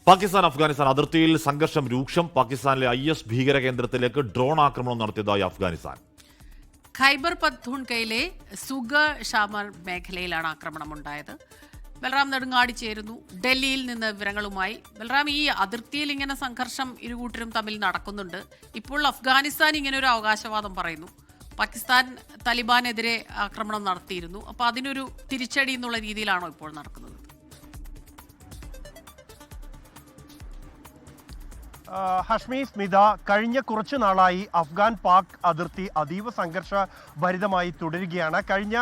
പാകിസ്ഥാൻ അഫ്ഗാനിസ്ഥാൻ അതിർത്തിയിൽ സംഘർഷം രൂക്ഷം. പാകിസ്ഥാനിലെ IS ഭീകര കേന്ദ്രത്തിലേക്ക് ഡ്രോൺ ആക്രമണം നടത്തിയതായി അഫ്ഗാനിസ്ഥാൻ. ഖൈബർ പഖ്തൂൺഖയിലെ സുഗ-ഷാമർ മേഖലയിലാണ് ആക്രമണമുണ്ടായത്. ബൽറാം നെടുങ്ങാടി ചേരുന്നു ഡൽഹിയിൽ നിന്ന് വിവരങ്ങളുമായി. ബൽറാം, ഈ അതിർത്തിയിൽ ഇങ്ങനെ സംഘർഷം ഇരുകൂട്ടരും തമ്മിൽ നടക്കുന്നുണ്ട്. ഇപ്പോൾ അഫ്ഗാനിസ്ഥാൻ ഇങ്ങനെ ഒരു അവകാശവാദം പറയുന്നു. പാകിസ്ഥാൻ താലിബാനെതിരെ ആക്രമണം നടത്തിയിരുന്നു. അപ്പോൾ അതിനൊരു തിരിച്ചടി എന്നുള്ള രീതിയിലാണോ ഇപ്പോൾ നടക്കുന്നത്? ഹഷ്മി, സ്മിത, കഴിഞ്ഞ കുറച്ചു നാളായി അഫ്ഗാൻ പാക് അതിർത്തി അതീവ സംഘർഷഭരിതമായി തുടരുകയാണ്. കഴിഞ്ഞ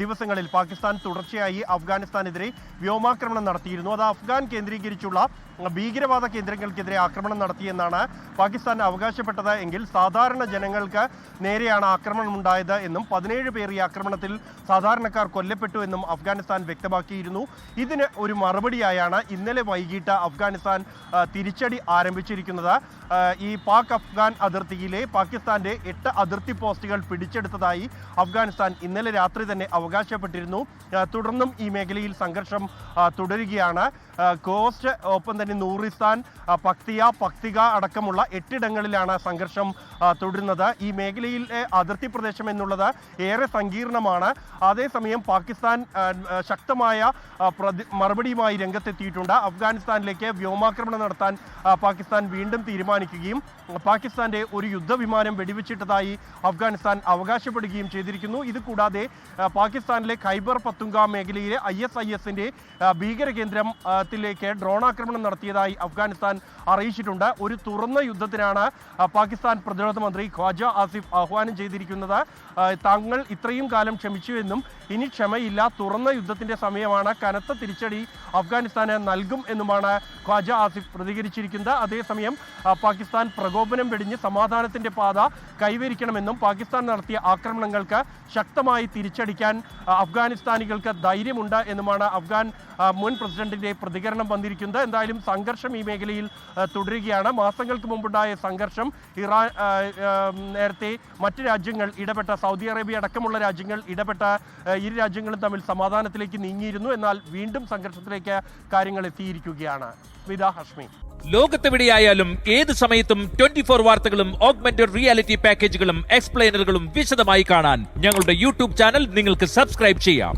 ദിവസങ്ങളിൽ പാകിസ്ഥാൻ തുടർച്ചയായി അഫ്ഗാനിസ്ഥാനെതിരെ വ്യോമാക്രമണം നടത്തിയിരുന്നു. അത് അഫ്ഗാൻ കേന്ദ്രീകരിച്ചുള്ള ഭീകരവാദ കേന്ദ്രങ്ങൾക്കെതിരെ ആക്രമണം നടത്തിയെന്നാണ് പാകിസ്ഥാൻ അവകാശപ്പെട്ടത്. എങ്കിൽ സാധാരണ ജനങ്ങൾക്ക് നേരെയാണ് ആക്രമണം ഉണ്ടായത് എന്നും 17 പേർ ഈ ആക്രമണത്തിൽ സാധാരണക്കാർ കൊല്ലപ്പെട്ടു എന്നും അഫ്ഗാനിസ്ഥാൻ വ്യക്തമാക്കിയിരുന്നു. ഇതിന് ഒരു മറുപടിയായാണ് ഇന്നലെ വൈകിട്ട് അഫ്ഗാനിസ്ഥാൻ തിരിച്ചടി ആരംഭിച്ചിരിക്കുന്നത്. ഈ പാക് അഫ്ഗാൻ അതിർത്തിയിലെ പാകിസ്ഥാന്റെ 8 അതിർത്തി പോസ്റ്റുകൾ പിടിച്ചെടുത്തതായി അഫ്ഗാനിസ്ഥാൻ ഇന്നലെ രാത്രി തന്നെ അവകാശപ്പെട്ടിരുന്നു. തുടർന്നും ഈ മേഖലയിൽ സംഘർഷം തുടരുകയാണ്. കോസ്റ്റ്, ഒപ്പം തന്നെ നൂറിസ്ഥാൻ, പക്തിക അടക്കമുള്ള 8 ഇടങ്ങളിലാണ് സംഘർഷം തുടരുന്നത്. ഈ മേഖലയിലെ അതിർത്തി പ്രദേശം എന്നുള്ളത് ഏറെ സങ്കീർണമാണ്. അതേസമയം പാകിസ്ഥാൻ ശക്തമായ മറുപടിയുമായി രംഗത്തെത്തിയിട്ടുണ്ട്. അഫ്ഗാനിസ്ഥാനിലേക്ക് വ്യോമാക്രമണം നടത്താൻ പാകിസ്ഥാൻ വീണ്ടും തീരുമാനിക്കുകയും പാകിസ്ഥാന്റെ ഒരു യുദ്ധവിമാനം വെടിവെച്ചിട്ടതായി അഫ്ഗാനിസ്ഥാൻ അവകാശപ്പെടുകയും ചെയ്തിരിക്കുന്നു. ഇത് കൂടാതെ പാകിസ്ഥാനിലെ ഖൈബർ പഖ്തൂൺഖ മേഖലയിലെ ISISന്റെ ഭീകര കേന്ദ്രത്തിലേക്ക് ഡ്രോൺ ആക്രമണം നടത്തിയതായി അഫ്ഗാനിസ്ഥാൻ അറിയിച്ചിട്ടുണ്ട്. ഒരു തുറന്ന യുദ്ധത്തിനാണ് പാകിസ്ഥാൻ പ്രതിരോധ മന്ത്രി ഖ്വാജ ആസിഫ് ആഹ്വാനം ചെയ്തിരിക്കുന്നത്. താങ്കൾ ഇത്രയും കാലം ക്ഷമിച്ചുവെന്നും ഇനി ക്ഷമയില്ല, തുറന്ന യുദ്ധത്തിന്റെ സമയമാണ്, കനത്ത തിരിച്ചടി അഫ്ഗാനിസ്ഥാന് നൽകും എന്നുമാണ് ഖ്വാജ ആസിഫ് പ്രതികരിച്ചിരിക്കുന്നത്. അതേസമയം പാകിസ്ഥാൻ പ്രകോപനം വെടിഞ്ഞ് സമാധാനത്തിന്റെ പാത കൈവരിക്കണമെന്നും പാകിസ്ഥാൻ നടത്തിയ ആക്രമണങ്ങൾക്ക് ശക്തമായി തിരിച്ചടിക്കാൻ അഫ്ഗാനിസ്ഥാനികൾക്ക് ധൈര്യമുണ്ട് എന്നുമാണ് അഫ്ഗാൻ മുൻ പ്രസിഡന്റിന്റെ പ്രതികരണം വന്നിരിക്കുന്നത്. എന്തായാലും സംഘർഷം ഈ മേഖലയിൽ തുടരുകയാണ്. മാസങ്ങൾക്ക് മുമ്പുണ്ടായ സംഘർഷം നേരത്തെ മറ്റ് രാജ്യങ്ങൾ ഇടപെട്ട, സൗദി അറേബ്യ അടക്കമുള്ള രാജ്യങ്ങൾ ഇടപെട്ട ഇരു രാജ്യങ്ങളും തമ്മിൽ സമാധാനത്തിലേക്ക് നീങ്ങിയിരുന്നു. എന്നാൽ വീണ്ടും സംഘർഷത്തിലേക്ക് കാര്യങ്ങൾ എത്തിയിരിക്കുകയാണ്. സ്മിത, ഹഷ്മി. ലോകത്തെവിടെയായാലും ഏത് സമയത്തും 24 വാർത്തകളും ഓഗ്മെന്റഡ് റിയാലിറ്റി പാക്കേജുകളും എക്സ്പ്ലെയിനറുകളും വിശദമായി കാണാൻ ഞങ്ങളുടെ YouTube ചാനൽ നിങ്ങൾക്ക് സബ്സ്ക്രൈബ് ചെയ്യാം.